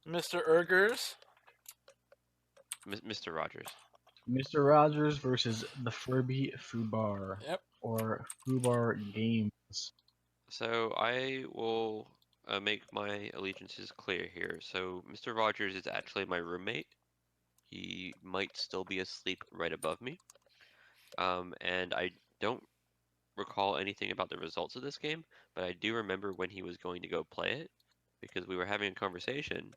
MrRgrs. MrRgrs. MrRgrs versus the FurbyFubar Yep. or Fubar Games. So I will make my allegiances clear here. So MrRgrs is actually my roommate. He might still be asleep right above me. And I don't recall anything about the results of this game, but I do remember when he was going to go play it because we were having a conversation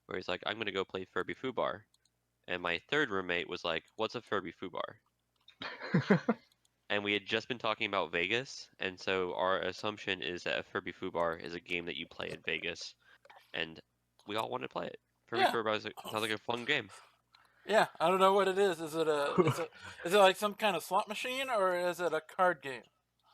where he's like, I'm going to go play FurbyFubar. And my third roommate was like, what's a FurbyFubar? And we had just been talking about Vegas, and so our assumption is that FurbyFubar is a game that you play in Vegas, and we all want to play it. Yeah. FurbyFubar sounds like a fun game. Yeah, I don't know what it is. Is it is it like some kind of slot machine or is it a card game?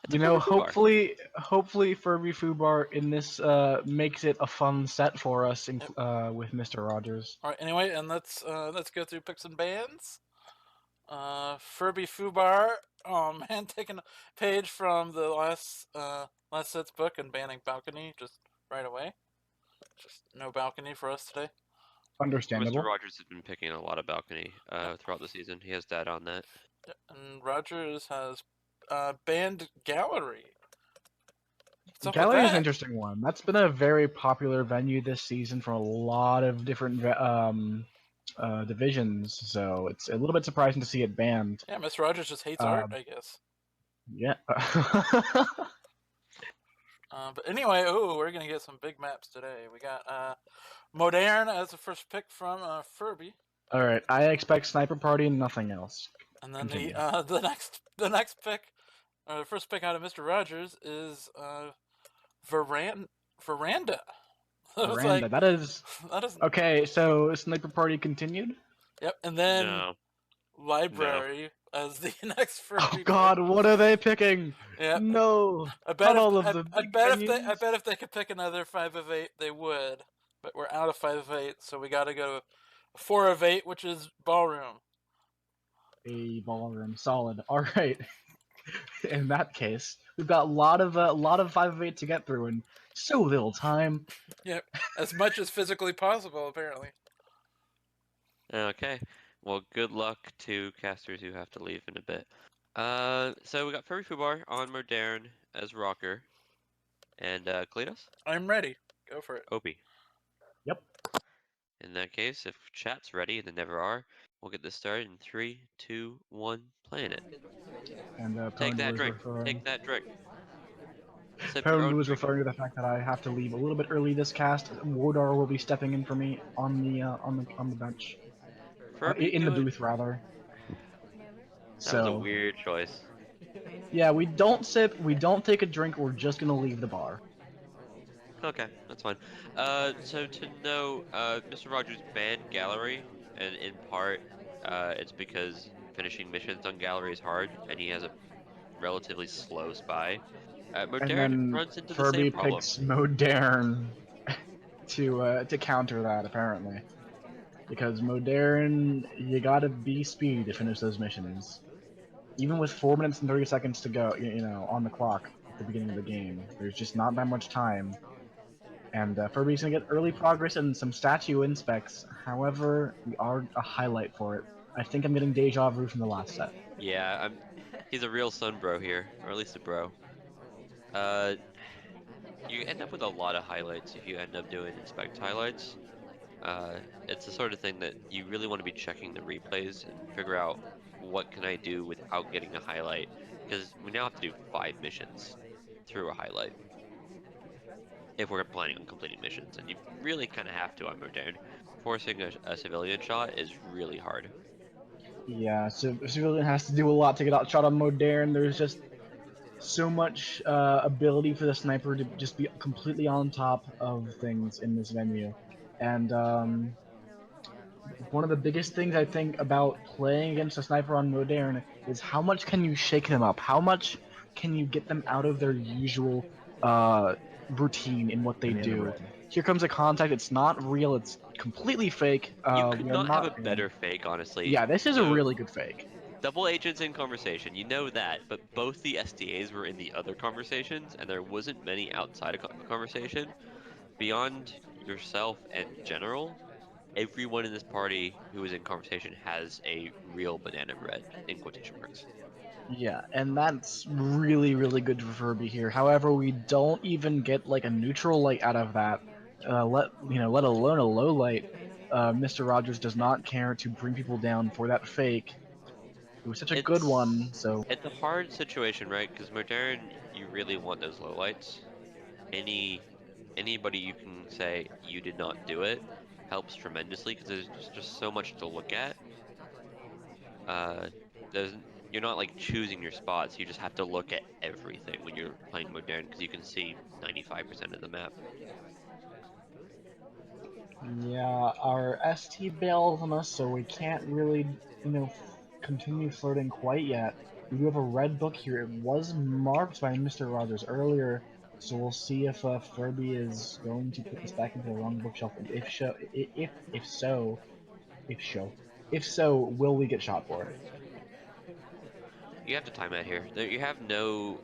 It's You a know, FurbyFubar. hopefully FurbyFubar in this makes it a fun set for us with MrRgrs. All right. Anyway, and let's go through picks and bans. FurbyFubar. Oh man, taking a page from the last set's book and banning balcony just right away. Just no balcony for us today. Understandable. MrRgrs has been picking a lot of balcony throughout the season. He has data on that. And Rogers has banned gallery. Gallery is an interesting one. That's been a very popular venue this season for a lot of different divisions, so it's a little bit surprising to see it banned. Yeah, MrRgrs just hates art, I guess. Yeah. But anyway, we're gonna get some big maps today. We got Modern as the first pick from Furby. All right, I expect Sniper Party and nothing else. And then the next pick, the first pick out of MrRgrs is Veranda. Veranda. Like, that is okay. So Sniper Party continued. Yep, and then Library as the next Furby. Oh God, what are they picking? Yeah. No. I bet if if they could pick another 5 of 8, they would. But we're out of 5 of 8, so we got to go 4 of 8, which is Ballroom. A ballroom, solid. All right. In that case, we've got a lot of 5 of 8 to get through in so little time. Yep, as much as physically possible, apparently. Okay. Well, good luck to casters who have to leave in a bit. So we got FurbyFubar on Modern as Rocker. And Kledos? I'm ready. Go for it. Opie. Yep. In that case, if chat's ready, and they never are, we'll get this started in 3, 2, 1, playing it. And take that drink. Take that drink. Pound was referring to the fact that I have to leave a little bit early this cast. Wardar will be stepping in for me on the bench, in the booth rather. That was a weird choice. Yeah, we don't sip, we don't take a drink. We're just gonna leave the bar. Okay, that's fine. So to know, MrRgrs banned Gallery, and in part, it's because finishing missions on Gallery is hard, and he has a relatively slow spy. Modern runs into the same problem. Picks Modern to counter that, apparently. Because Modern, you gotta be speedy to finish those missions. Even with 4 minutes and 30 seconds to go, you know, on the clock at the beginning of the game, there's just not that much time. And Furby's gonna get early progress and some statue inspects. However, we are a highlight for it. I think I'm getting deja vu from the last set. Yeah, he's a real son bro here, or at least a bro. You end up with a lot of highlights if you end up doing inspect highlights. It's the sort of thing that you really want to be checking the replays and figure out what can I do without getting a highlight, because we now have to do 5 missions through a highlight if we're planning on completing missions, and you really kind of have to on Modern. Forcing a civilian shot is really hard. Yeah, so civilian has to do a lot to get out shot on Modern. There's just so much ability for the sniper to just be completely on top of things in this venue. And one of the biggest things I think about playing against a sniper on Modern is how much can you shake them up? How much can you get them out of their usual routine in what they do? Here comes a contact. It's not real. It's completely fake. You could not have a better fake, honestly. Yeah, this is a really good fake. Double agents in conversation, you know that, but both the SDAs were in the other conversations, and there wasn't many outside of conversation. Beyond yourself, and general, everyone in this party who is in conversation has a real banana bread in quotation marks. Yeah, and that's really, really good for Furby here. However, we don't even get like a neutral light out of that. Let alone a low light. MrRgrs does not care to bring people down for that fake. It was such a good one, so It's a hard situation, right? Because modern, you really want those lowlights. Anybody you can say you did not do it helps tremendously because there's just so much to look at. Uh, there's you're not like choosing your spots. You just have to look at everything when you're playing modern because you can see 95% of the map. yeah, our ST bails on us, so we can't really, continue flirting quite yet. We do have a red book here. It was marked by MrRgrs earlier, so we'll see if Furby is going to put this back into the wrong bookshelf, and if so, will we get shot for it? You have to time out here. You have no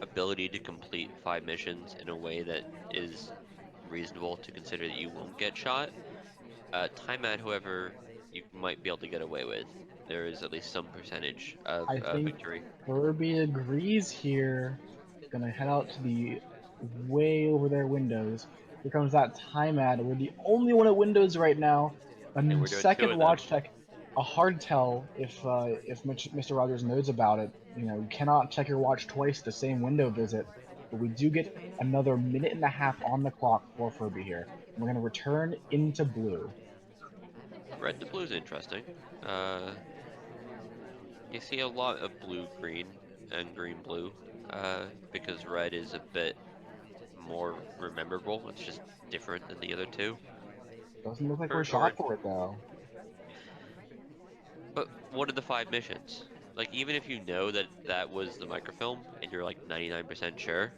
ability to complete 5 missions in a way that is reasonable to consider that you won't get shot. Timeout, however, you might be able to get away with. There is at least some percentage of I think victory. Furby agrees here. Gonna head out to the way over there windows. Here comes that time ad. We're the only one at windows right now. And A we're doing 2 second of them. watch check. A hard tell if MrRgrs knows about it. You cannot check your watch twice the same window visit. But we do get another minute and a half on the clock for Furby here. We're gonna return into blue. Red to blue is interesting. Uh, you see a lot of blue green and green blue, because red is a bit more rememberable. It's just different than the other two. Doesn't look like we're For shot or for it though. But what are the 5 missions? Like even if you know that that was the microfilm and you're like 99% sure,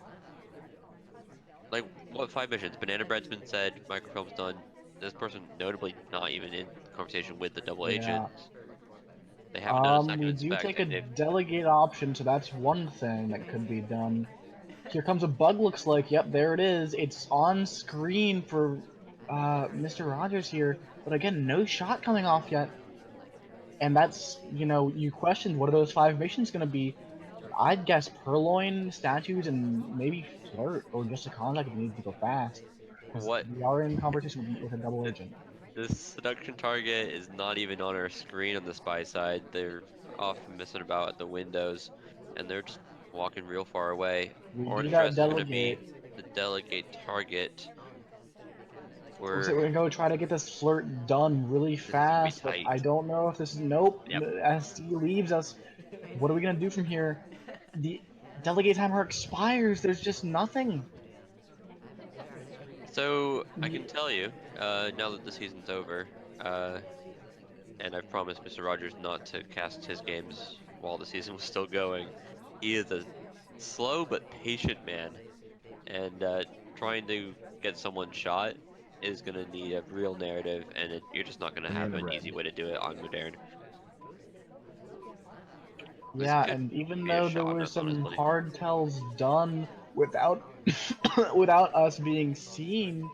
like what 5 missions? Banana bread's been said, microfilm's done. This person notably not even in conversation with the double Yeah. agent. They haven't done a second We do inspect, take a and if delegate option, so that's one thing that could be done. Here comes a bug, looks like. Yep, there it is. It's on screen for MrRgrs here, but again, no shot coming off yet. And that's, you questioned what are those 5 missions going to be. I'd guess Purloin, Statues, and maybe Flirt, or just a contact if you need to go fast. Because what we are in conversation with a double the, agent. this seduction target is not even on our screen on the spy side. They're often messing about at the windows, and they're just walking real far away. We Orange do that dress is going to delegate. be the delegate target. Looks We're like we're gonna go try to get this flirt done really This is gonna be fast, but tight. I don't know if this is. Nope. Yep. SD leaves us. What are we gonna do from here? The delegate timer expires. There's just nothing. So I can We, tell you, now that the season's over, and I've promised MrRgrs not to cast his games while the season was still going, he is a slow but patient man, and trying to get someone shot is gonna need a real narrative, and you're just not gonna have Banana an bread. easy way to do it on Modern. This yeah, could and even be a though there shot were miss, some honestly. hard tells done without without us being seen,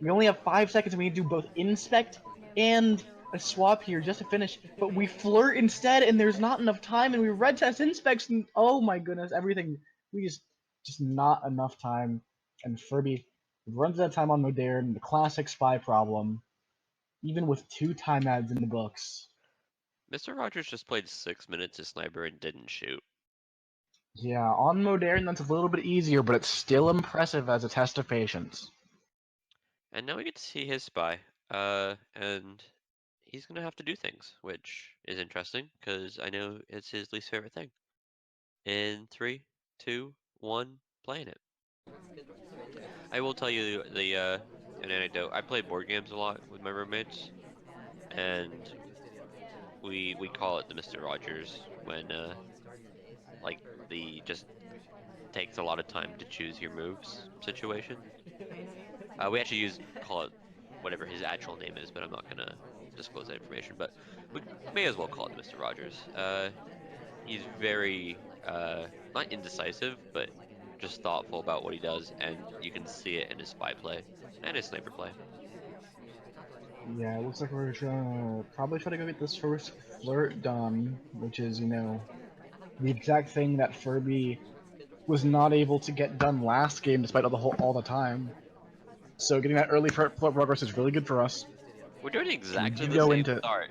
we only have 5 seconds and we need to do both inspect and a swap here just to finish. But we flirt instead and there's not enough time and we red test inspects and oh my goodness, everything. We just not enough time. And Furby runs out of time on Modern, the classic spy problem, even with 2 time ads in the books. MrRgrs just played 6 minutes as sniper and didn't shoot. Yeah, on Modern that's a little bit easier, but it's still impressive as a test of patience. And now we get to see his spy. And he's gonna have to do things, which is interesting because I know it's his least favorite thing. In 3, 2, 1, playing it. I will tell you the an anecdote. I play board games a lot with my roommates, and we call it the MrRgrs when like the just takes a lot of time to choose your moves situation. We actually call it whatever his actual name is, but I'm not gonna disclose that information. But we may as well call it MrRgrs. He's very not indecisive, but just thoughtful about what he does, and you can see it in his spy play and his sniper play. Yeah, it looks like we're probably try to go get this first flirt done, which is, you know, the exact thing that Furby was not able to get done last game despite all the time. So getting that early flirt progress is really good for us. We're doing We exactly do the go same into start.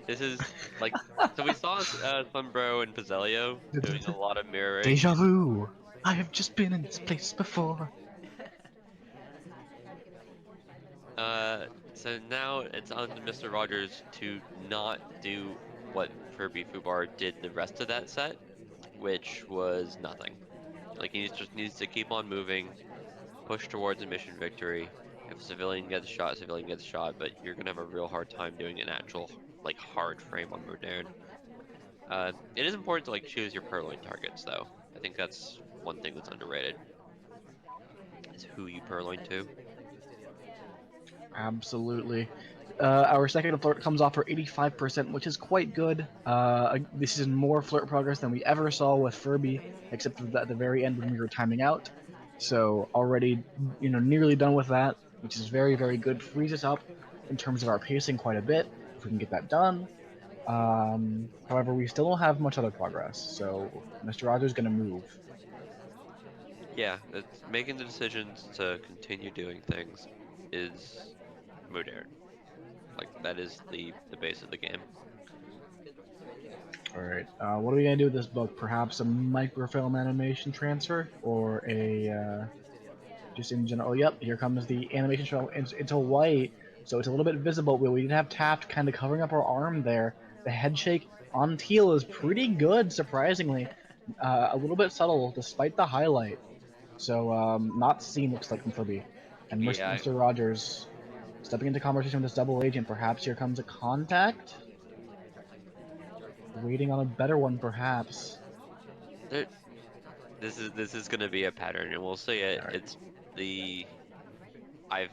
This is like, so we saw Sunbro and Pizzelio doing a lot of mirroring. deja vu. I have just been in this place before. So now it's on to MrRgrs to not do what FurbyFubar did the rest of that set, which was nothing. Like he just needs to keep on moving, push towards a mission victory. If a civilian gets shot, a civilian gets shot, but you're gonna have a real hard time doing an actual like hard frame on Modern. It is important to like choose your purloin targets though. I think that's one thing that's underrated is who you purloin to. Absolutely. Our second flirt comes off for 85%, which is quite good. This is more flirt progress than we ever saw with Furby, except for at the very end when we were timing out. So already, you know, nearly done with that, which is very, very good. Frees us up in terms of our pacing quite a bit if we can get that done. However, we still don't have much other progress, so MrRgrs is gonna move. Yeah, it's making the decisions to continue doing things is Modern. Like that is the base of the game. Alright, what are we gonna do with this book? Perhaps a microfilm animation transfer? Or a, just in general? Oh, yep, here comes the animation show into white, so it's a little bit visible. We did have Taft kind of covering up our arm there. The head shake on teal is pretty good, surprisingly. A little bit subtle, despite the highlight. So, not seen, looks like from Furby. And Yeah, MrRgrs stepping into conversation with this double agent. Perhaps here comes a contact? Waiting on a better one, perhaps. there, this is gonna be a pattern, and we'll see it. Alright. It's the I've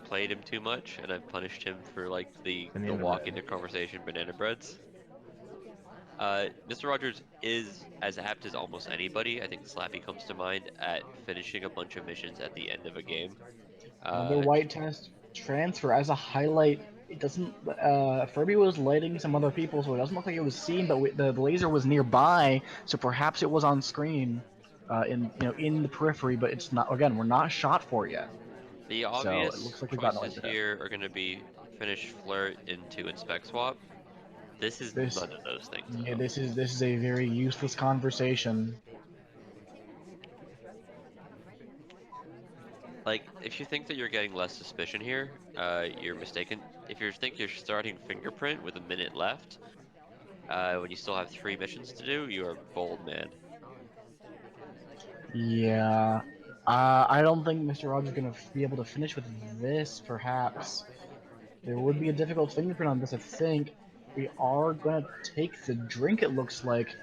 played him too much, and I've punished him for like the Banana walk bread. into conversation banana breads. MrRgrs is as apt as almost anybody. I think Slappy comes to mind at finishing a bunch of missions at the end of a game. Another Uh, white test transfer as a highlight. It doesn't. Furby was lighting some other people, so it doesn't look like it was seen. But the laser was nearby, so perhaps it was on screen, in the periphery. But it's not. Again, we're not shot for yet, the so it obvious looks like we've gotten away choices with it. here are going to be finish flirt into inspect swap. This is This, none of those things yeah, though. this is a very useless conversation. Like, if you think that you're getting less suspicion here, you're mistaken. If you think you're starting fingerprint with a minute left, when you still have 3 missions to do, you are bold, man. Yeah. I don't think MrRgrs is gonna be able to finish with this. Perhaps there would be a difficult fingerprint on this. I think we are gonna take the drink. It looks like.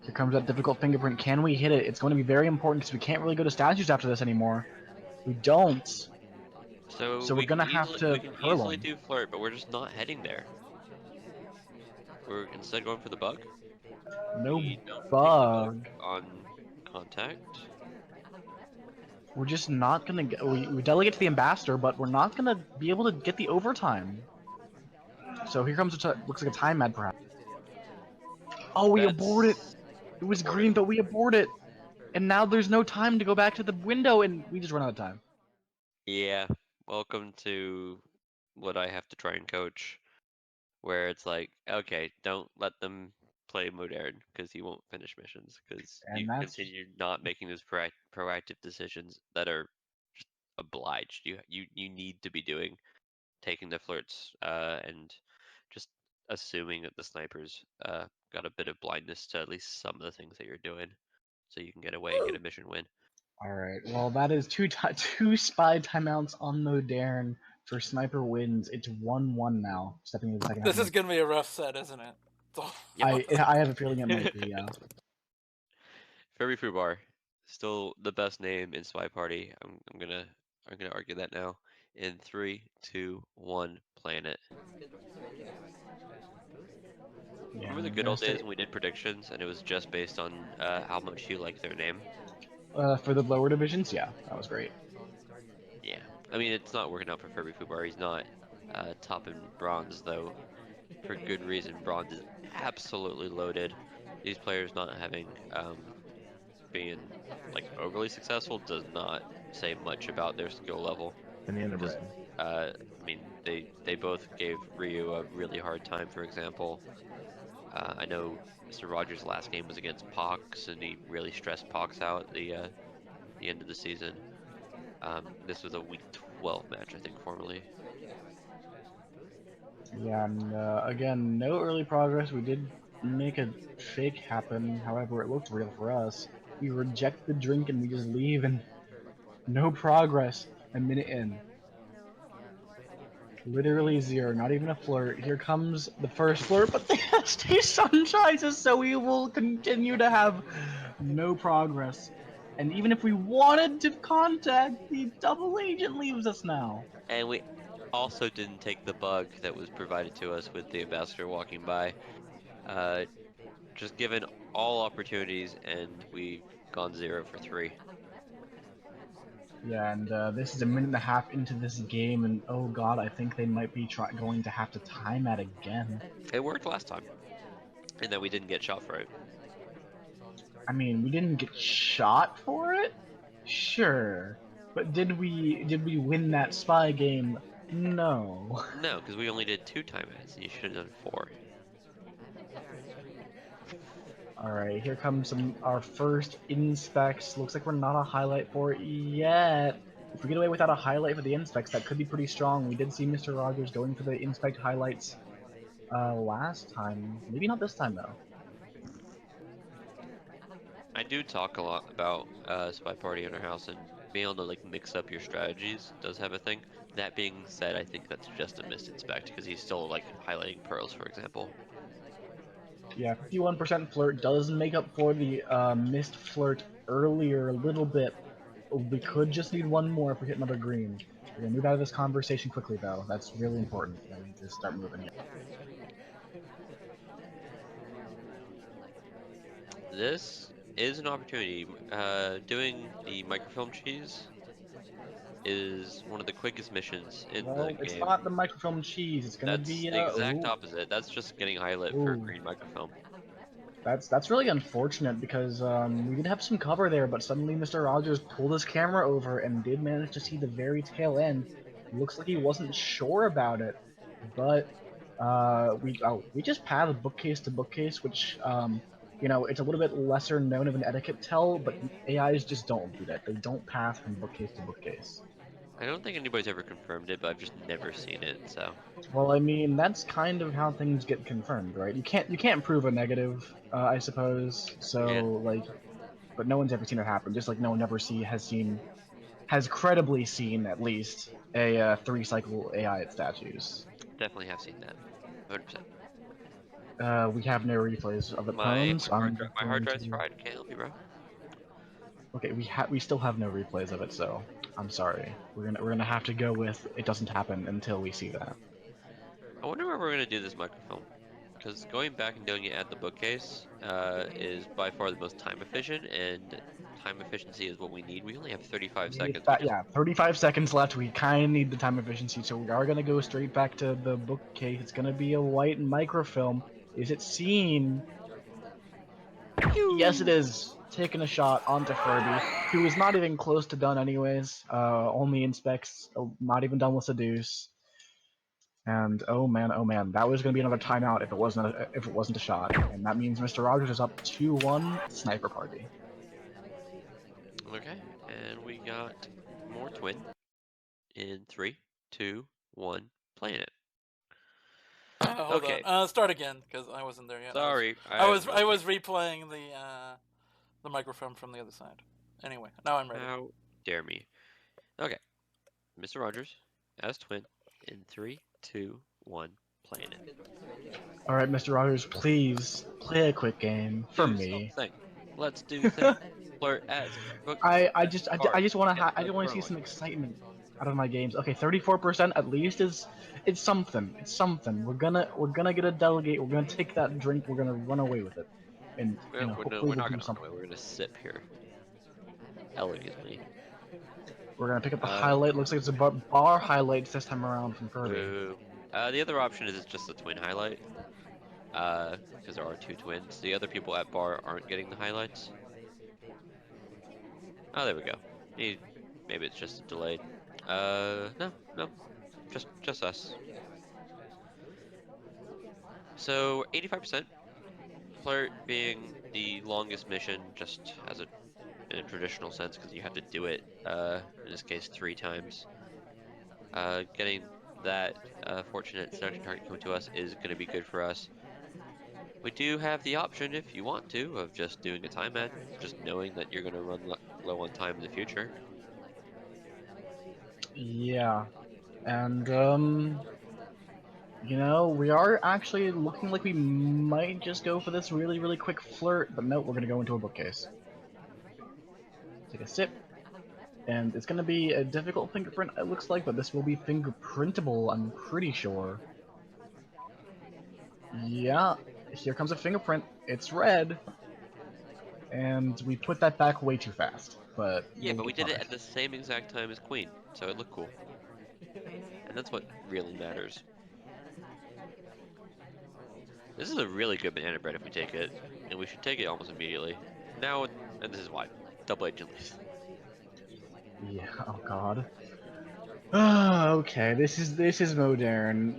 Here comes that difficult fingerprint. Can we hit it? It's going to be very important because we can't really go to statues after this anymore. We don't. So So we're gonna have we to can easily Perlum. do flirt, but we're just not heading there. We're instead going for the bug. No We don't take the bug bug. on contact. We're just not gonna get. We delegate to the ambassador, but we're not gonna be able to get the overtime. So here comes looks like a time ad perhaps. Oh, we abort it. That's It was aborted. green, but we abort it. And now there's no time to go back to the window, and we just run out of time. Yeah, welcome to what I have to try and coach, where it's like, okay, don't let them play modern because you won't finish missions because you And that's continue not making those proactive decisions that are just obliged. You need to be doing taking the flirts and just assuming that the snipers got a bit of blindness to at least some of the things that you're doing, so you can get away and get a mission win. all right. Well, that is two spy timeouts on Modern for sniper wins. It's 1-1 now. Stepping into the second half. This is gonna be a rough set, isn't it? That's all Yep. I want to I say. have a feeling it might be. Yeah. FurbyFubar, still the best name in Spy Party. I'm gonna argue that now. In 3, 2, 1, Planet. Yeah. Remember the I'm good gonna old stay. days when we did predictions and it was just based on how much you like their name? For the lower divisions, yeah, that was great. Yeah, I mean it's not working out for FurbyFubar. He's not top in bronze though, for good reason. Bronze is absolutely loaded. These players not having being like overly successful does not say much about their skill level. In the end of Because red. I mean they both gave Ryu a really hard time. For example, I know MrRgrs' last game was against Pox, and he really stressed Pox out the end of the season. This was a week 12 match, I think, formally. Yeah, and again, no early progress. We did make a fake happen. However, it looked real for us. We reject the drink and we just leave, and no progress. A minute in. Literally zero, not even a flirt. Here comes the first flirt, but the ST sunshines us, so we will continue to have no progress. And even if we wanted to contact, the double agent leaves us now. And we also didn't take the bug that was provided to us with the ambassador walking by. Just given all opportunities, and we've gone 0 for 3. Yeah, and this is a minute and a half into this game, and oh god, I think they might be going to have to time that again. It worked last time, and then we didn't get shot for it. I mean, we didn't get shot for it? Sure. But did we win that spy game? No. No, because we only did 2 time hits, and you should have done 4. Alright, here comes our first inspects. Looks like we're not a highlight for it yet. If we get away without a highlight for the inspects, that could be pretty strong. We did see MrRgrs going for the inspect highlights last time. Maybe not this time, though. I do talk a lot about Spy Party in our house, and being able to like mix up your strategies does have a thing. That being said, I think that's just a missed inspect because he's still like highlighting pearls, for example. Yeah, 51% flirt does make up for the missed flirt earlier a little bit. We could just need one more if we hit another green. We're gonna move out of this conversation quickly, though. That's really important. We need to start moving here. This is an opportunity. Doing the microfilm cheese is one of the quickest missions in Well, the it's game. not the microfilm cheese. It's gonna That's be the exact ooh, opposite. That's just getting highlight for ooh. green microfilm. That's really unfortunate because we did have some cover there, but suddenly MrRgrs pulled his camera over and did manage to see the very tail end. Looks like he wasn't sure about it, but we just pathed bookcase to bookcase, which it's a little bit lesser known of an etiquette tell, but AIs just don't do that. They don't pass from bookcase to bookcase. I don't think anybody's ever confirmed it, but I've just never seen it, so. Well, I mean, that's kind of how things get confirmed, right? You can't prove a negative, I suppose. Yeah, So like, but no one's ever seen it happen. Just like no one ever has credibly seen at least a 3-cycle AI at statues. definitely have seen that. 100%. We have no replays of the My prone, so I'm just hard going drive's to. fried. Can't help you, bro. Okay, we still have no replays of it, so I'm sorry. We're gonna have to go with it doesn't happen until we see that. I wonder where we're gonna do this microfilm. Because going back and doing it at the bookcase is by far the most time efficient, and time efficiency is what we need. We only have 35 seconds, which is Yeah, 35 seconds left. We kind of need the time efficiency, so we are gonna go straight back to the bookcase. It's gonna be a white microfilm. Is it seen? Yes, it is. Taking a shot onto Furby, who is not even close to done anyways. Only inspects, not even done with Seduce. And oh man, that was gonna be another timeout if it wasn't a shot. And that means MrRgrs is up 2-1. Sniper party. okay. And we got more twin in 3, 2, 1, playing it. Hold Okay, on. Start again because I wasn't there yet. sorry. I was replaying the microfilm from the other side. Anyway, now I'm ready. How dare me? Okay, MrRgrs as twin in 3, 2, 1, playing it. All right, MrRgrs, please play a quick game for Do me. something. Let's do things. Flirt as book. I just want to Get see throwing. some excitement out of my games. Okay, 34% at least is it's something. It's something. We're gonna get a delegate. We're gonna take that drink. We're gonna run away with it, and hopefully We're we'll not do gonna run away. something. We're gonna sip here. elegantly. We're gonna pick up the highlight. Looks like it's a bar highlights this time around from Furby. Boo. The other option is just the twin highlight. Because there are two twins. The other people at bar aren't getting the highlights. Oh, there we go. Maybe it's just a delayed. No, just us. So 85%. Flirt being the longest mission, just as in a traditional sense, because you have to do it. In this case, 3 times. Getting that fortunate seduction target come to us is going to be good for us. We do have the option, if you want to, of just doing a time ad, just knowing that you're going to run low on time in the future. Yeah, and you know, we are actually looking like we might just go for this really, really quick flirt, but no, we're gonna go into a bookcase. Take a sip, and it's gonna be a difficult fingerprint, it looks like, but this will be fingerprintable, I'm pretty sure. Yeah, here comes a fingerprint. It's red. And we put that back way too fast, but Yeah, we'll but we get did it by. at the same exact time as Queen, so it looked cool. And that's what really matters. This is a really good banana bread if we take it, and we should take it almost immediately. Now, and this is why. Double agent leaves. Yeah, oh god. Okay, this is modern.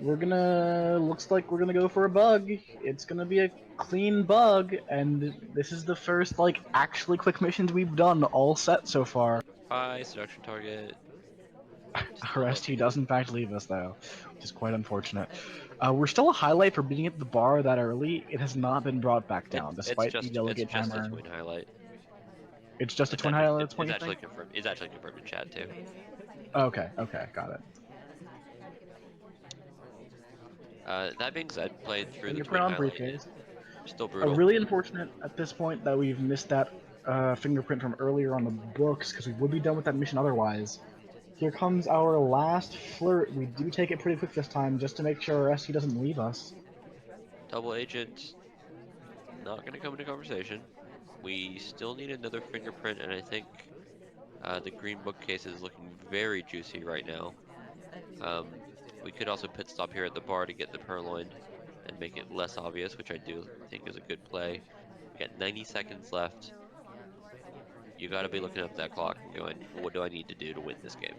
Looks like we're gonna go for a bug. It's gonna be a clean bug, and this is the first like actually quick missions we've done all set so far. Bye, seduction target. Still Arrest, he nothing. does in fact leave us though, which is quite unfortunate. We're still a highlight for being at the bar that early. It has not been brought back down, despite the It's delegate just a timer. twin highlight. It's just a It's twin actually highlight, it, that's what it's you actually think? confirmed. It's actually confirmed in chat too. Okay, got it. That being said, played through the twin Fingerprint on highlight. briefcase. Still A brutal. really unfortunate at this point that we've missed that fingerprint from earlier on the books, because we would be done with that mission otherwise. Here comes our last flirt. We do take it pretty quick this time, just to make sure SC doesn't leave us. Double agent. Not gonna come into conversation. We still need another fingerprint, and I think the green bookcase is looking very juicy right now. We could also pit stop here at the bar to get the purloined and make it less obvious, which I do think is a good play. We got 90 seconds left. You got to be looking up that clock and going, what do I need to do to win this game?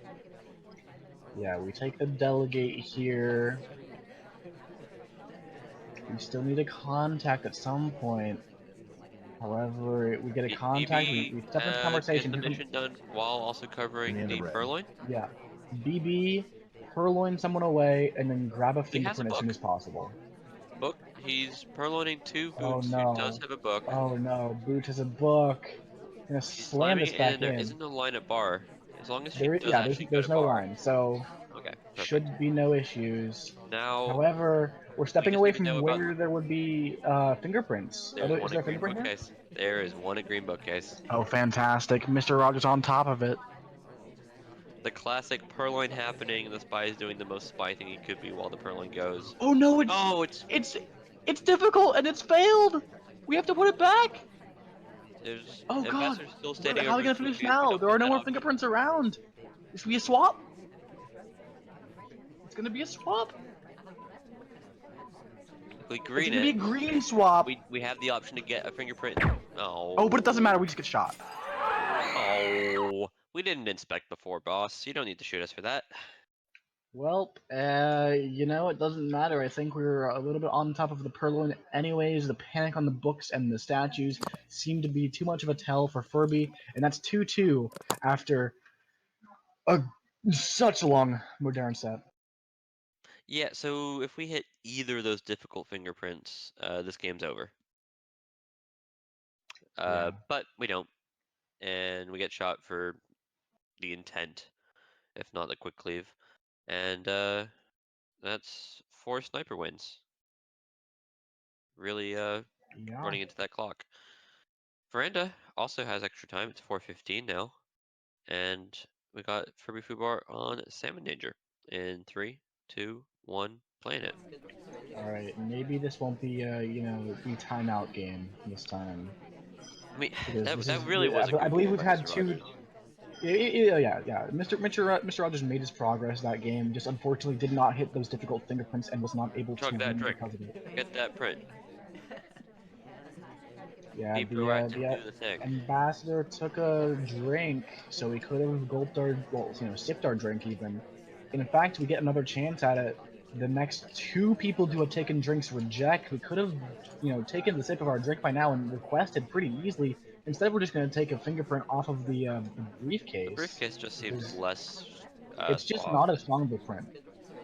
Yeah, we take the delegate here. We still need a contact at some point. However, we get a contact, BB, we step into get conversation. the Here comes mission done while also covering Command the red. purloin. yeah, BB, purloin someone away, and then grab a He has a fingerprint as soon book. as possible. He's purloining 2 Oh boots who does no. have a book. Oh no, Boot has a book. Gonna He's slam slamming this it in, back and there in. isn't a line at bar. As long as she does Yeah, actually go there's to no bar. line, so Okay, perfect. should be no issues. Now, However, we're we stepping just away need to from know about. where there would be fingerprints. There's Is one there in a green fingerprint here? bookcase. There is one in green bookcase. Oh, fantastic. MrRgrs on top of it. The classic purloin happening. The spy is doing the most spy thing he could be while the purloin goes. Oh no, Oh, it's it's difficult and it's failed. We have to put it back. there's Oh god. ambassador still standing How are over we his gonna finish bookcase. We now? don't There get are no that more option. fingerprints around. This will be a swap. It's gonna be a swap. If we It's green gonna be it, a green swap. we have the option to get a fingerprint. Oh. Oh, but it doesn't matter. We just get shot. Oh. We didn't inspect before, boss. You don't need to shoot us for that. Well, you know, it doesn't matter. I think we were a little bit on top of the purloin anyways. The panic on the books and the statues seemed to be too much of a tell for Furby, and that's 2-2 after a such a long modern set. Yeah, so if we hit either of those difficult fingerprints, this game's over. Yeah. But we don't, and we get shot for the intent, if not the quick cleave, and that's 4 sniper wins. Really Yeah. running into that clock. Veranda also has extra time. It's 4:15 now, and we got FurbyFubar on Salmon Danger in 3, 2, 1, playing it. All right. Maybe this won't be you know, the timeout game this time. I mean, Because this is that really was a I good believe game we've by had Mr. two. Rogers. Yeah. Mr. Rogers made his progress that game. Just unfortunately did not hit those difficult fingerprints and was not able to Chug that win drink. because of it. Get that print. Yeah, Be proactive. Do the thing. ambassador took a drink, so we could have gulped our, well, sipped our drink even. In fact, we get another chance at it. The next two people who had taken drinks reject. We could have, taken the sip of our drink by now and requested pretty easily. Instead, we're just going to take a fingerprint off of the The briefcase. briefcase just seemed Because less it's just suave. not a strong print.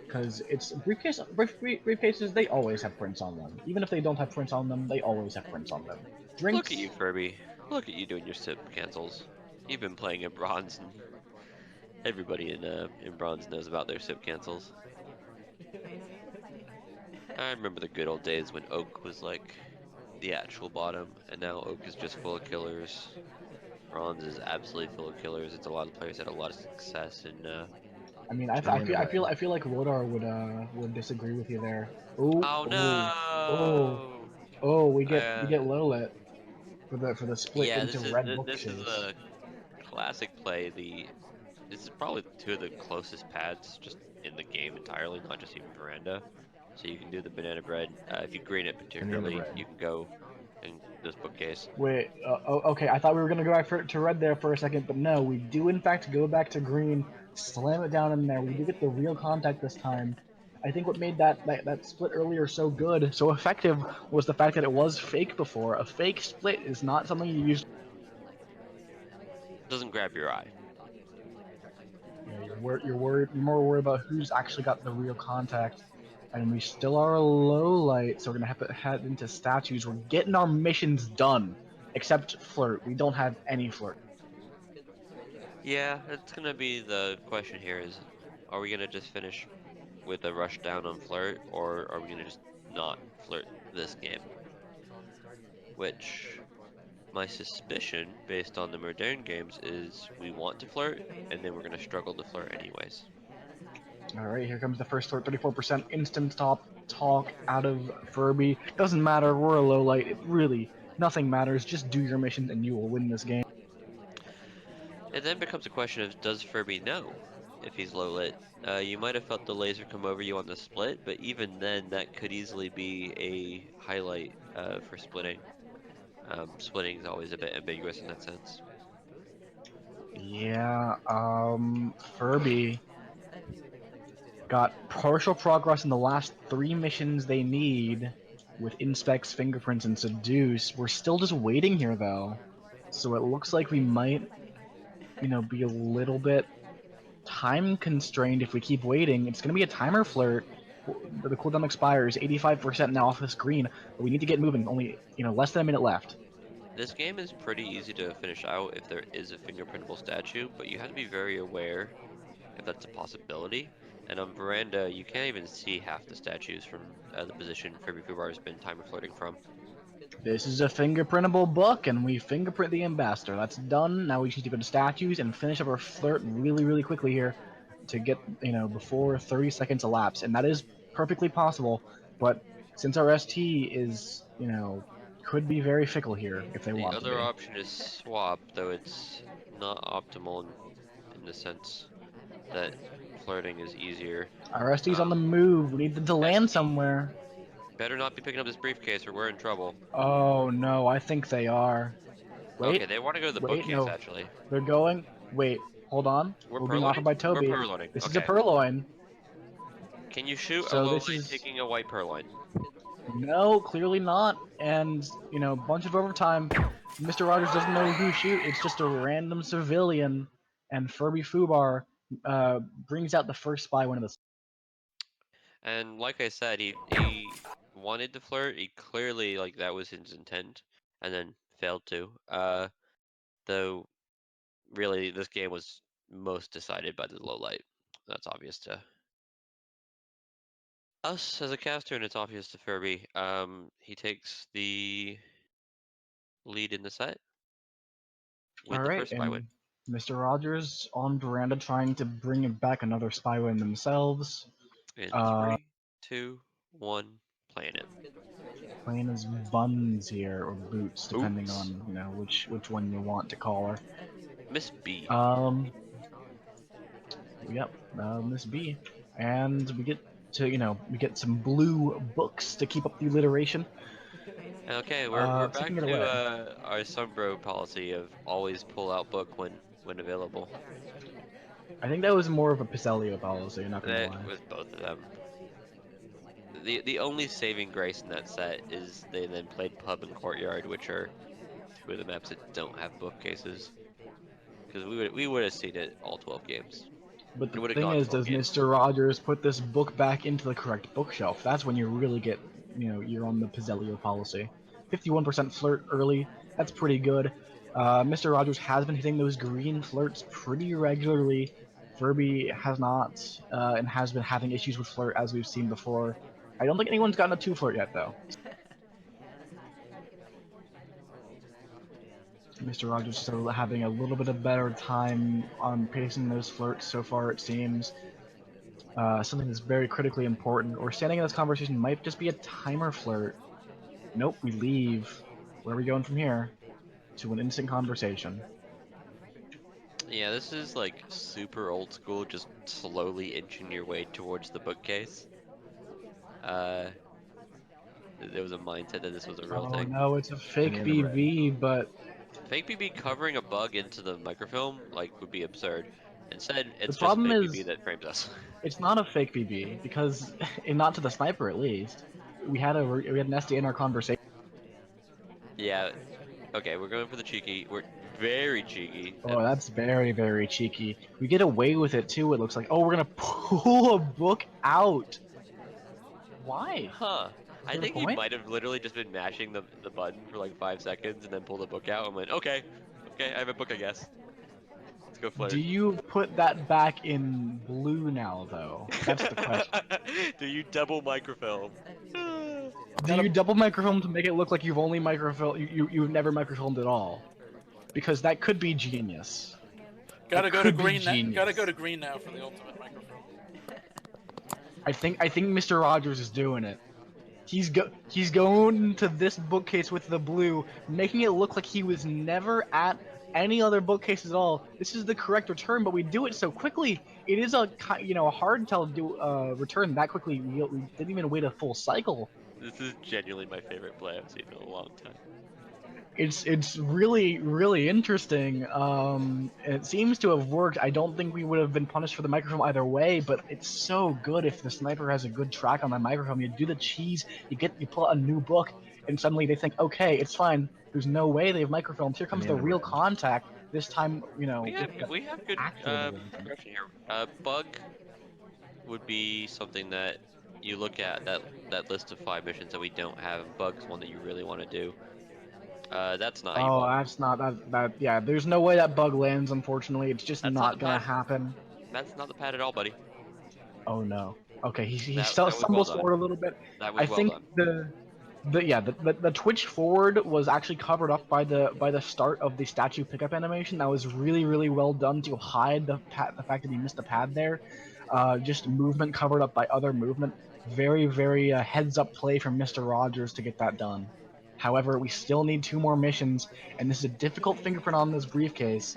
Because it's briefcases, they always have prints on them. Even if they don't have prints on them, they always have prints on them. Look at Drinks, you, Furby. Look at you doing your sip cancels. You've been playing in bronze, and everybody in bronze knows about their sip cancels. I remember the good old days when Oak was like the actual bottom, and now Oak is just full of killers. Bronze is absolutely full of killers. It's a lot of players had a lot of success in I mean, tournament red. I feel like Rodar would disagree with you there. Oh, Oh oh, oh, no! oh! We Uh, get low lit for the split yeah, into red this is bushes. a classic play. This is probably two of the closest pads just in the game entirely, not just even veranda. So you can do the banana bread. If you green it Banana particularly, red. you can go in this bookcase. Wait, okay. I thought we were gonna go back to red there for a second, but no, we do in fact go back to green. Slam it down in there. We do get the real contact this time. I think what made that split earlier so good, so effective, was the fact that it was fake before. A fake split is not something you use. Doesn't grab your eye. Yeah, you're more worried about who's actually got the real contact. And we still are a low light, so we're gonna have to head into statues. We're getting our missions done. Except flirt. We don't have any flirt. Yeah, it's gonna be the question here is, are we gonna just finish with a rush down on flirt, or are we gonna just not flirt this game? Which, my suspicion, based on the modern games, is we want to flirt, and then we're gonna struggle to flirt anyways. Alright, here comes the first flirt. 34% instant stop talk out of Furby. Doesn't matter, we're a low light. It really, nothing matters. Just do your missions and you will win this game. It then becomes a question of, does Furby know if he's low lit? You might have felt the laser come over you on the split, but even then, that could easily be a highlight for splitting. Splitting is always a bit ambiguous in that sense. Yeah, Furby got partial progress in the last three missions they need with Inspects, Fingerprints, and Seduce. We're still just waiting here, though. So it looks like we might, be a little bit time constrained if we keep waiting. It's going to be a timer flirt. The cooldown expires 85% now off the screen, but we need to get moving. Only, less than a minute left. This game is pretty easy to finish out if there is a fingerprintable statue, but you have to be very aware if that's a possibility. And on Veranda, you can't even see half the statues from the position FurbyFubar has been timer flirting from. This is a fingerprintable book, and we fingerprint the ambassador. That's done. Now we just need to go to statues and finish up our flirt really, really quickly here to get, before 30 seconds elapse. And that is perfectly possible, but since our ST is, could be very fickle here if they The want to other be. option is swap, though it's not optimal in the sense that flirting is easier. Our ST's on the move. We need them to land ST, somewhere. better not be picking up this briefcase or we're in trouble. Oh no, I think they are. Okay, Wait, they want to go to the wait, bookcase no. They're They're going. Wait, hold on. We're We're being offered by We're Toby. purloining. This is a Okay. purloin. Can you shoot a So low this light is taking a white purloin? no, clearly not. And bunch of overtime. Mr. Rogers doesn't know who to shoot. It's just a random civilian. And FurbyFubar brings out the first spy win of the. And like I said, he wanted to flirt. He clearly like that was his intent, and then failed to. Though really this game was most decided by the low light. That's obvious to us as a caster, and it's obvious to Furby. He takes the lead in the set All with the right, first spy win and Mr. Rogers on veranda trying to bring back another spy win themselves. in 3, 2, 1, playing it. Playing as buns here or boots, depending Boots. on which one you want to call her. Miss B. Yep, Miss B, and we get to we get some blue books to keep up the alliteration. Okay, we're back Taking it to away. our Sunbro policy of always pull out book when available. I think that was more of a Piselio policy. Not gonna That lie. with both of them. The only saving grace in that set is they then played Pub and Courtyard, which are two of the maps that don't have bookcases. Because we would have seen it all 12 games. But It the would have thing gone is, 12 does games. MrRgrs put this book back into the correct bookshelf? That's when you really get, you're on the Piselio policy. 51% flirt early, that's pretty good. MrRgrs has been hitting those green flirts pretty regularly. Furby has not, and has been having issues with flirt as we've seen before. I don't think anyone's gotten a 2 flirt yet, though. MrRgrs still having a little bit of better time on pacing those flirts so far, it seems. Something that's very critically important, or standing in this conversation might just be a timer flirt. Nope, we leave. Where are we going from here? To an instant conversation. Yeah, this is like super old school, just slowly inching your way towards the bookcase. There was a mindset that this was a real Oh thing. no, it's a fake BB, but Fake BB covering a bug into the microfilm like would be absurd. Instead, the it's just problem fake BB is that frames us. it's not a fake BB because, and not to the sniper at least. We had an SD in our conversation. Yeah, okay, we're going for the cheeky. We're very cheeky. Oh, that's very, very cheeky. We get away with it too. It looks like. Oh, we're gonna pull a book out. Why? Huh. Is I there a think he point? might have literally just been mashing the button for like 5 seconds and then pulled the book out and went, okay, I have a book, I guess. Let's go Do flirt. you put that back in blue now, though? That's the question. Do you double microfilm? Do you double microfilm to make it look like you've only microfilmed, you've never microfilmed at all? Because that could be genius. Gotta That go to could be green. genius. Gotta go to green now for the ultimate microphone. I think MrRgrs is doing it. He's going to this bookcase with the blue, making it look like he was never at any other bookcase at all. This is the correct return, but we do it so quickly. It is a a hard tell to do return that quickly. We didn't even wait a full cycle. This is genuinely my favorite play I've seen in a long time. It's really interesting. It seems to have worked. I don't think we would have been punished for the microphone either way, but it's so good if the sniper has a good track on the microphone. You do the cheese, you pull out a new book, and suddenly they think, okay, it's fine. There's no way they have microphones. Here comes the real contact. This time, We have good actual real contact. progression here. Bug would be something that you look at that list of 5 missions that we don't have, and Bug's one that you really want to do. That's not how you Oh, bug. that's not that. Yeah, there's no way that bug lands. Unfortunately, it's just That's not not the gonna pad. happen. That's not the pad at all, buddy. Oh no. Okay, he That was well stumbles done. forward a little bit. That I was well think done. the twitch forward was actually covered up by the start of the statue pickup animation. That was really well done to hide the fact that he missed the pad there. Just movement covered up by other movement. Very heads up play from MrRgrs to get that done. However, we still need 2 more missions, and this is a difficult fingerprint on this briefcase.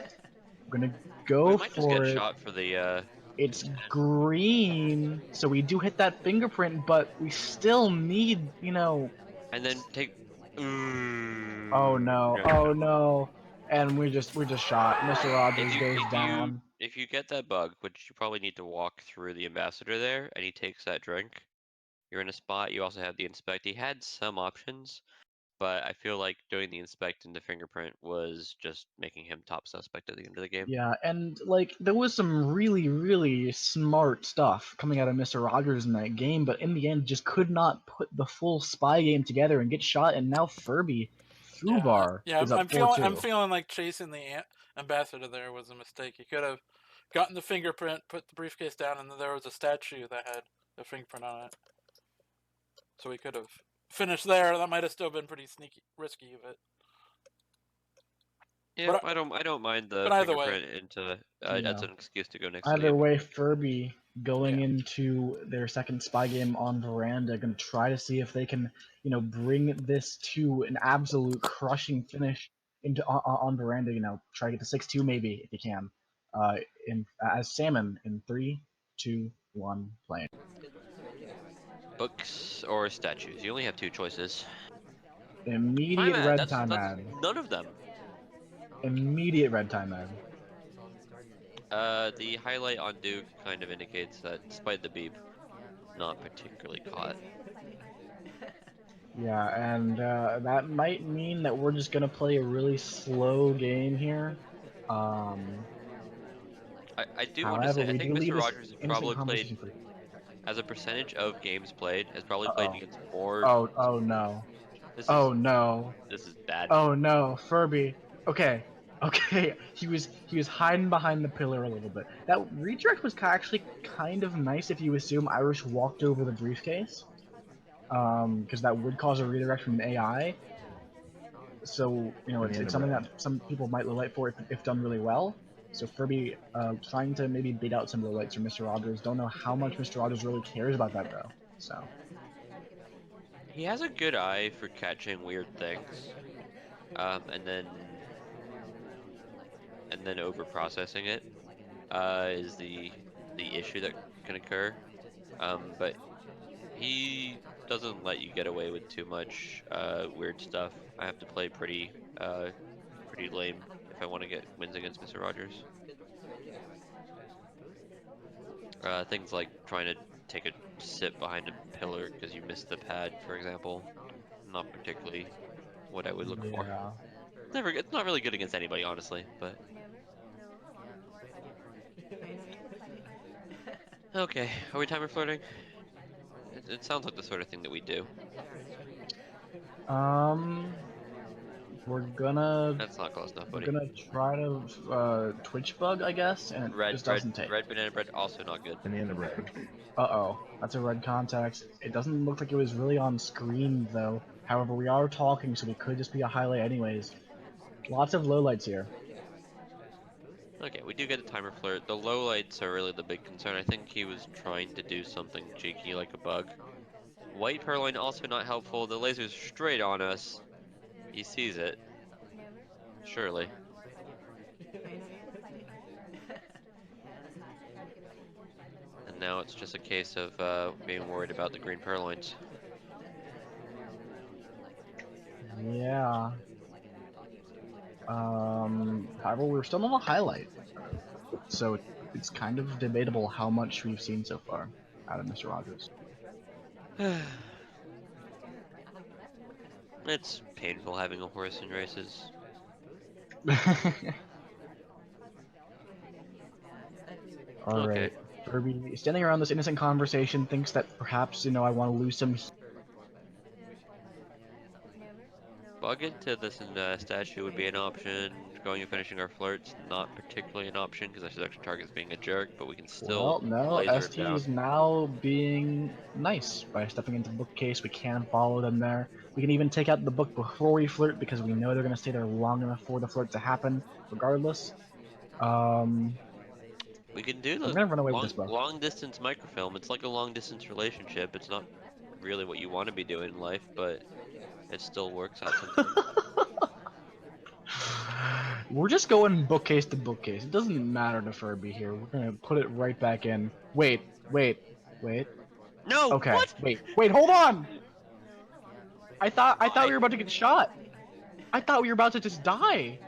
We're gonna We go might just get for it. shot for the It's green, so we do hit that fingerprint, but we still need, and then take. Oh no, No. oh no, and we're just shot. If MrRgrs you goes if you down. if you get that bug, which you probably need to walk through the ambassador there, and he takes that drink, you're in a spot. You also have the inspect. He had some options, but I feel like doing the inspect and the fingerprint was just making him top suspect at the end of the game. Yeah, and there was some really smart stuff coming out of MrRgrs in that game, but in the end, just could not put the full spy game together and get shot. And now FurbyFubar is up I'm feeling 4-2. like chasing the ambassador there was a mistake. He could have gotten the fingerprint, put the briefcase down, and then there was a statue that had a fingerprint on it. So we could have finished there. That might have still been pretty risky of it. Yeah, But I don't mind the but either way. fingerprint into that's an excuse to go next to Either the way, Furby going Yeah. into their second spy game on Veranda, going to try to see if they can, bring this to an absolute crushing finish into on veranda. Try to get to 6-2 maybe if you can. As Salmon in 3, 2, 1, playing. Books or statues? You only have 2 choices. Immediate Time ad. red time That's ad. none of them. Immediate red time ad. The highlight on Duke kind of indicates that, despite the beep, not particularly caught. Yeah, and that might mean that we're just gonna play a really slow game here. I do want to However, say, I we think do leave Mr. this Rogers has innocent probably played, conversation free. as a percentage of games played, has probably Uh played oh. against more. Oh no. This Oh is no. this is bad. Oh no, Furby. Okay. Okay. He was hiding behind the pillar a little bit. That redirect was actually kind of nice if you assume Irish walked over the briefcase. Because that would cause a redirect from an AI. So it's something that some people might low light for if done really well. So Furby trying to maybe beat out some low lights from MrRgrs. Don't know how much MrRgrs really cares about that though. So He has a good eye for catching weird things, and then over processing it is the issue that can occur. But he doesn't let you get away with too much weird stuff. I have to play pretty lame if I want to get wins against Mr. Rogers. Things like trying to take a sip behind a pillar because you missed the pad, for example. Not particularly what I would look for. yeah. It's not really good against anybody, honestly, but. Okay, are we timer flirting? It sounds like the sort of thing that we do. Um, we're gonna That's not close enough, we're buddy. gonna try to Twitch bug, I guess, and it Red, just red, doesn't take. red banana bread, also not good. Banana bread. Uh-oh, that's a red contact. It doesn't look like it was really on screen though. However, we are talking, so it could just be a highlight anyways. Lots of lowlights here. Okay, we do get a timer flirt. The lowlights are really the big concern. I think he was trying to do something cheeky like a bug. White purloin also not helpful. The laser's straight on us. He sees it. Surely. And now it's just a case of being worried about the green purloins. Yeah. However, we're still on a highlight, so it's kind of debatable how much we've seen so far out of MrRgrs. It's painful having a horse in races. Alright. Furby, standing around this innocent conversation, thinks that perhaps, I want to lose some. Bug into this statue would be an option. Going and finishing our flirts, not particularly an option because our seduction target's being a jerk, but we can still Well, no, laser him ST down. is now being nice by stepping into the bookcase. We can follow them there. We can even take out the book before we flirt because we know they're going to stay there long enough for the flirt to happen, regardless. We can do I'm the going to run away with this book. long distance microfilm. It's like a long distance relationship. It's not really what you want to be doing in life, but it still works out sometimes. We're just going bookcase to bookcase. It doesn't matter to Furby here. We're going to put it right back in. Wait. No, Okay, what? wait, hold on! I thought we Why? were about to get shot. I thought we were about to just die.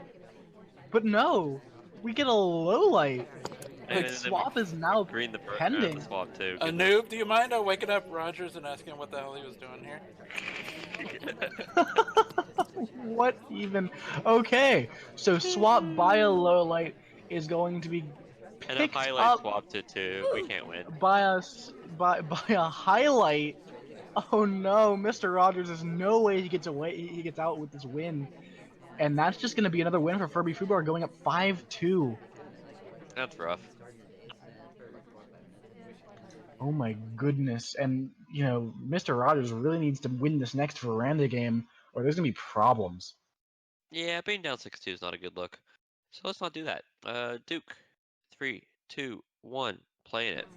But no, we get a low light. And Like, then swap we is now green the pending. swap too. A Goodness. noob, do you mind waking up Rogers and asking what the hell he was doing here? What even? Okay, so swap by a low light is going to be And a picked highlight up swap to 2. We can't win. by by a highlight. Oh no, MrRgrs, there's no way he gets away. He gets out with this win, and that's just going to be another win for FurbyFubar, going up 5-2. That's rough. Oh my goodness. And, MrRgrs really needs to win this next veranda game, or there's going to be problems. Yeah, being down 6-2 is not a good look. So let's not do that. Duke. 3, 2, 1. Playing it.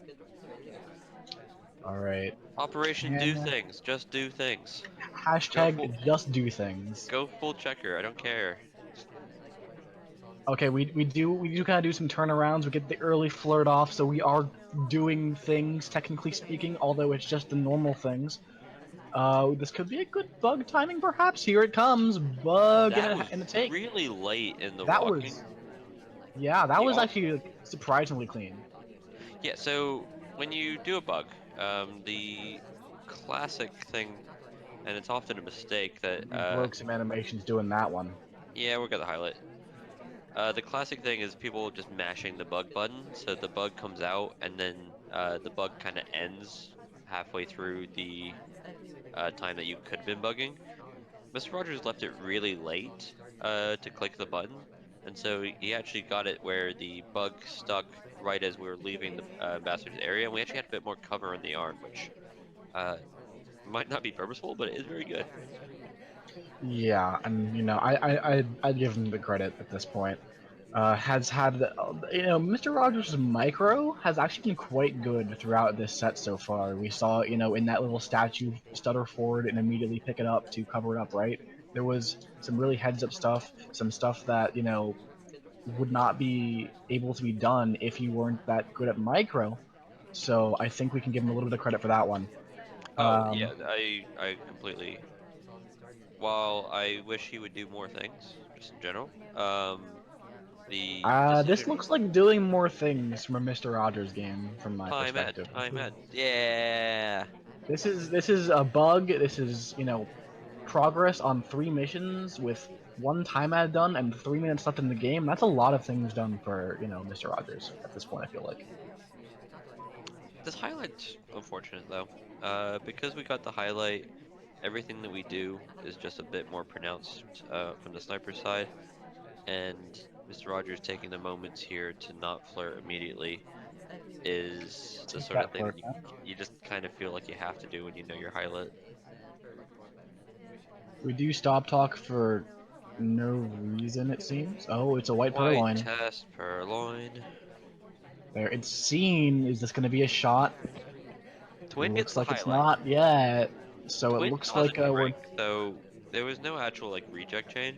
Alright. Operation do things. Just do things. Hashtag just do things. Go full checker. I don't care. Okay, we do kind of do some turnarounds. We get the early flirt off, so we are doing things technically speaking, although it's just the normal things. This could be a good bug timing, perhaps. Here it comes, bug That was in a take. really late in the That walking. was, yeah, that The was off. actually like, surprisingly clean. Yeah, so when you do a bug, the classic thing, and it's often a mistake that, We broke some animations doing that one. yeah, we're gonna highlight. The classic thing is people just mashing the bug button, so the bug comes out, and then the bug kind of ends halfway through the time that you could have been bugging. MrRgrs left it really late to click the button, and so he actually got it where the bug stuck right as we were leaving the ambassador's area, and we actually had a bit more cover on the arm, which uh, might not be purposeful, but it is very good. Yeah, and I'd give him the credit at this point. Has had Mr. Rogers' micro has actually been quite good throughout this set so far. We saw in that little statue stutter forward and immediately pick it up to cover it up. Right, there was some really heads up stuff, some stuff that would not be able to be done if you weren't that good at micro. So I think we can give him a little bit of credit for that one. Oh yeah, I completely. While I wish he would do more things, just in general, the This decision looks like doing more things from a Mr. Rogers game, from my perspective. time end, yeah. This is a bug. This is progress on 3 missions with one time ad done and 3 minutes left in the game. That's a lot of things done for Mr. Rogers at this point. I feel like. This highlight's unfortunate though, because we got the highlight. Everything that we do is just a bit more pronounced from the sniper side, and Mr. Rogers taking the moments here to not flirt immediately is the Take sort of that thing flirt. that you just kind of feel like you have to do when you know your highlight. We do stop talk for no reason. It seems. Oh, it's a white White purloin. test purloin. There, it's seen. Is this going to be a shot? It Twin gets looks the like it's highlight. not yet. So it Twin looks still has a like we're drink, so there was no actual like reject chain.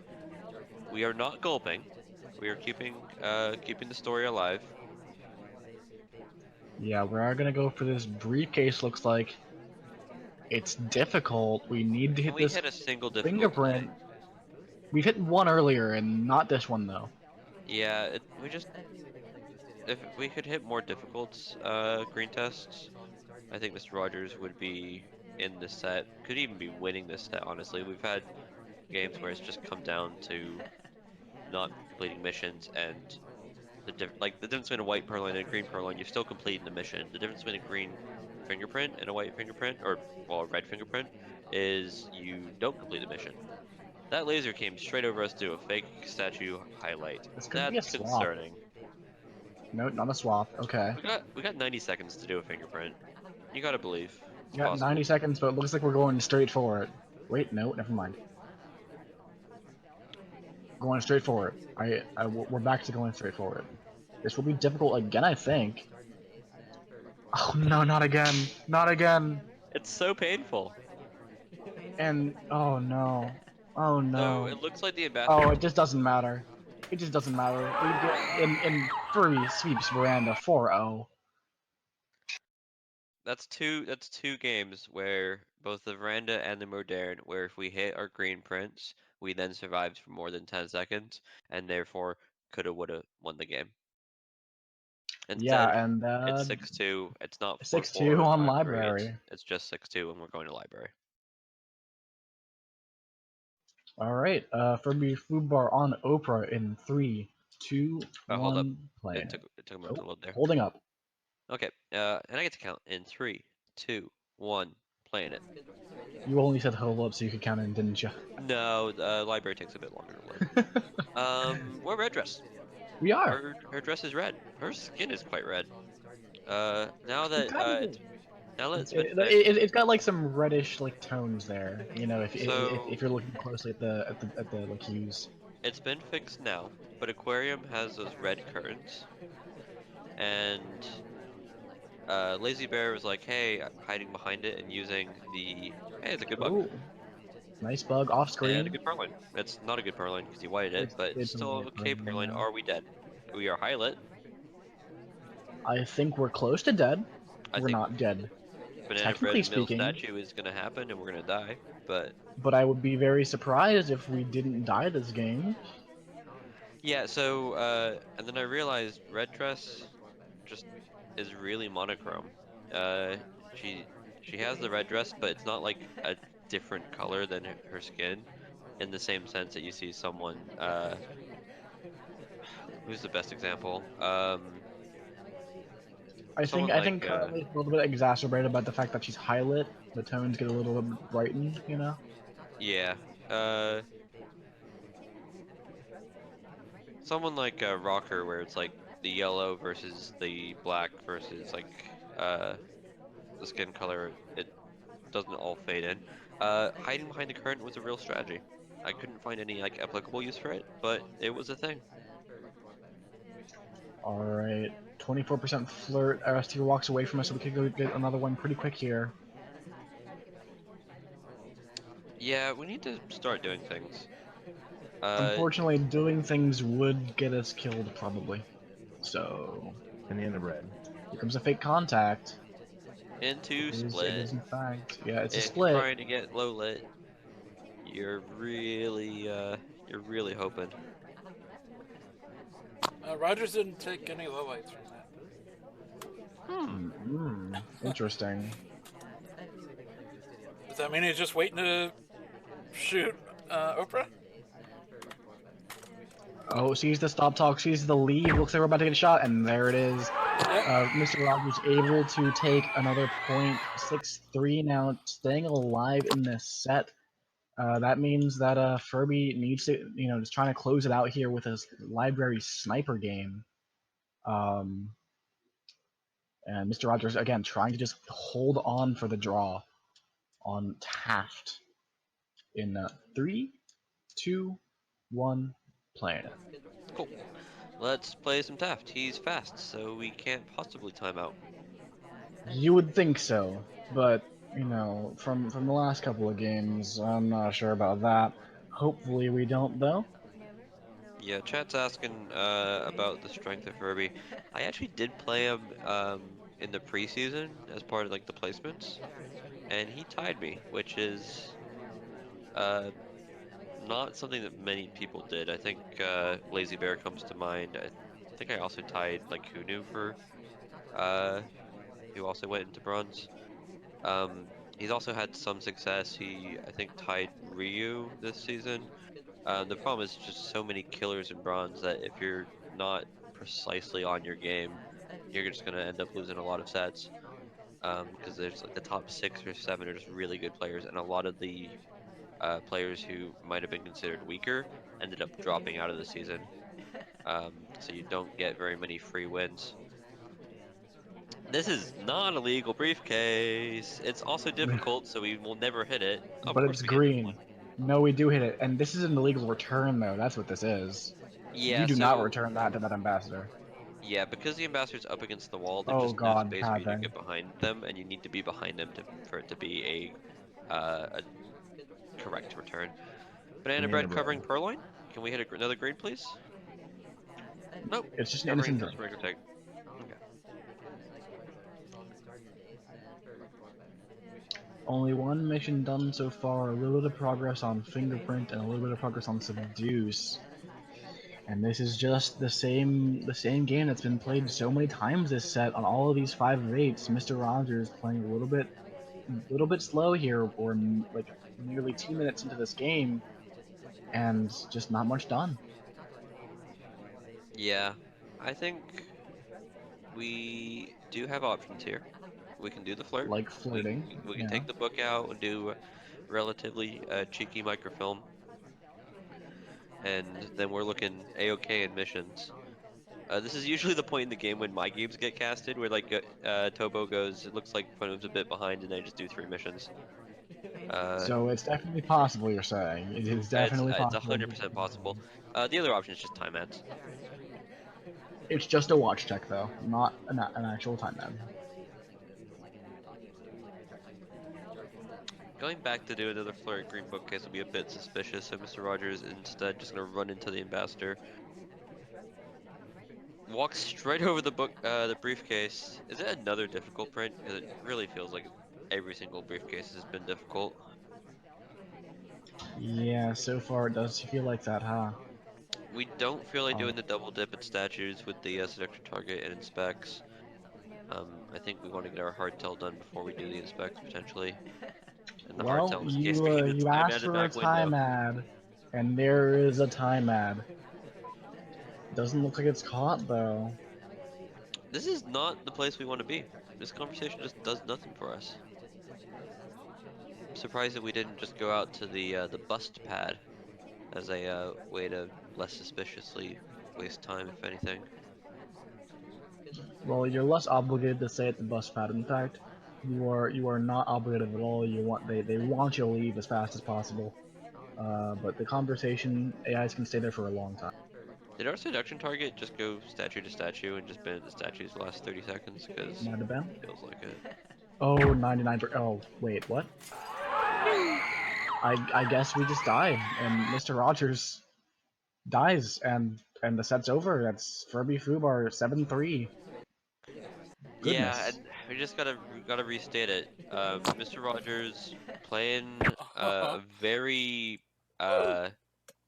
We are not gulping. We are keeping the story alive. Yeah, we are gonna go for this briefcase. Looks like it's difficult. We need to Can hit we this hit a single difficult today? fingerprint. We've hit one earlier, and not this one though. Yeah, we just if we could hit more difficult green tests, I think MrRgrs would be in this set. Could even be winning this set, honestly. We've had games where it's just come down to not completing missions and the difference between a white purloin and a green purloin, you're still completing the mission. The difference between a green fingerprint and a white fingerprint, or well, a red fingerprint, is you don't complete the mission. That laser came straight over us to a fake statue highlight. This could be That's a swap. concerning. No, not a swap. Okay. We got 90 seconds to do a fingerprint. You gotta believe it's We got 90 possible. seconds, but it looks like we're going straight for it. Wait, no, never mind. Going straight for it. We're back to going straight for it. This will be difficult again, I think. Oh no, not again. Not again. It's so painful. And oh no. Oh So no. it looks like the ambassador. Oh, it just doesn't matter. It just doesn't matter. We get in Furby sweeps Veranda 4-0. That's two games where both the Veranda and the Modern, where if we hit our green prints, we then survived for more than 10 seconds, and therefore coulda woulda won the game. Yeah, Instead, and it's 6-2. It's not 6-2 4-4 or on 5-3. It's Library. it's just 6-2, and we're going to library. All right, FurbyFubar on Oprah in 3, 2, Hold up. 1, playing It it. took it took a moment to Oh, load there. holding up. Okay. And I get to count in 3, 2, 1. Playing it. You only said hold up so you could count in, didn't you? No, the library takes a bit longer to load. We're red dress. We are. Her dress is red. Her skin is quite red. Now It's that kind of it's been it, fixed. it, it's got like some reddish like tones there. If So you're looking closely at the like hues. it's been fixed now, but aquarium has those red curtains, and Lazy Bear was like, "Hey, hiding behind it and using the hey, it's a good bug. Oh, Nice bug off And a screen. good purloin. It's not a good purloin because he whited it, but It's still only a okay purloin. yeah. Are we dead? We are high lit. I think we're close to dead. I We're think not dead, banana bread technically mill speaking. statue is gonna happen and we're gonna die. But But I would be very surprised if we didn't die this game. yeah, so and then I realized red dress just is really monochrome. Uh, she she has the red dress, but it's not like a different color than her skin, in the same sense that you see someone. Who's the best example? Someone I like think currently it's a little bit exacerbated by the fact that she's high lit. The tones get a little bit brightened, you know. yeah, uh, someone like Rocker, where it's like the yellow versus the black versus like uh the skin color. It doesn't all fade in. Hiding behind the current was a real strategy. I couldn't find any like applicable use for it, but it was a thing. All right, 24% flirt. RST walks away from us, so we could go get another one pretty quick here. Yeah, we need to start doing things. Unfortunately, doing things would get us killed probably. So, Banana bread. here comes a fake contact. Into It split. is in fact, yeah, it's a If you're split. trying to get low lit, you're really hoping. Rogers didn't take any lowlights from that. Interesting. Does that mean he's just waiting to shoot Oprah? Oh, sees the stop talk, sees the lead. Looks like we're about to get a shot, and there it is. Yep. MrRgrs able to take another point. 6-3 now, staying alive in this set. That means that Furby needs to, just trying to close it out here with his library sniper game. And MrRgrs again trying to just hold on for the draw on Taft in 3, 2, 1, playing it. Cool. Let's play some Taft. He's fast, so we can't possibly time out. You would think so, but from the last couple of games, I'm not sure about that. Hopefully we don't though. Yeah, chat's asking about the strength of Furby. I actually did play him in the preseason as part of like the placements, and he tied me, which is uh not something that many people did. I think Lazy Bear comes to mind. I think I also tied like Hunu for uh who also went into bronze. He's also had some success. He I think tied Ryu this season. The problem is just so many killers in bronze that if you're not precisely on your game, you're just gonna end up losing a lot of sets. Because there's like the top 6 or 7 are just really good players, and a lot of the players who might have been considered weaker ended up dropping out of the season. So you don't get very many free wins. This is not a legal briefcase. It's also difficult, so we will never hit it. Of But course it's we hit this green. one. No, we do hit it, and this is an illegal return though. That's what this is. You Yeah, do not so return that to that ambassador. yeah, because the ambassador's up against the wall, there's Oh just no God, space for you to happened. get behind them, and you need to be behind them for it to be a correct return. Banana Banana bread bread. covering purloin. Can we hit another grade, please? Nope. It's just an Covering innocent just drink. regular tag. Okay. Only one mission done so far. A little bit of progress on fingerprint and a little bit of progress on seduce. And this is just the same game that's been played so many times this set on all of these 5 of 8s. MrRgrs playing a little bit slow here. We're like nearly 2 minutes into this game, and just not much done. Yeah, I think we do have options here. We can do the flirt. Like We flirting, we can yeah. take the book out and do a relatively cheeky microfilm, and then we're looking a-okay in missions. This is usually the point in the game when my games get casted, where like Tobo goes, it looks like Phone's a bit behind, and I just do 3 missions. Uh, So it's definitely possible. You're saying it is definitely it's possible. 100% possible. The other option is just time ads. It's just a watch check though, not an actual time ad. going back to do another flurry green bookcase will be a bit suspicious, so MrRgrs is instead just gonna run into the ambassador. Walk straight over the briefcase. Is it another difficult print? Because it really feels like every single briefcase has been difficult. Yeah, so far it does feel like that, huh? We don't feel like Oh, doing the double dip at statues with the seduction target and inspects. I think we want to get our hardtail done before we do the inspects potentially. And the well, hardtail in this case being the you time asked added for a back window. time ad, and there is a time ad. Doesn't look like it's caught though. This is not the place we want to be. This conversation just does nothing for us. I'm surprised that we didn't just go out to the bust pad as a way to less suspiciously waste time, if anything. Well, you're less obligated to say at the bus pad. In fact, you are not obligated at all. They want you to leave as fast as possible. But the conversation AIs can stay there for a long time. Did our seduction target just go statue to statue and just been at the statues the last 30 seconds? Because Might have been. feels like it. Oh, 99. Oh, wait, what? I guess we just died, and MrRgrs dies, and the set's over. That's FurbyFubar 7-3. Yeah, Goodness. and we gotta restate it. MrRgrs playing a very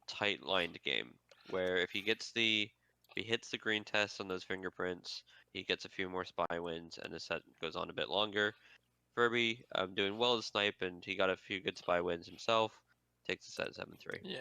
tight-lined game where if he hits the green test on those fingerprints, he gets a few more spy wins, and the set goes on a bit longer. Furby doing well to snipe, and he got a few good spy wins himself. Takes the set 7-3. Yeah.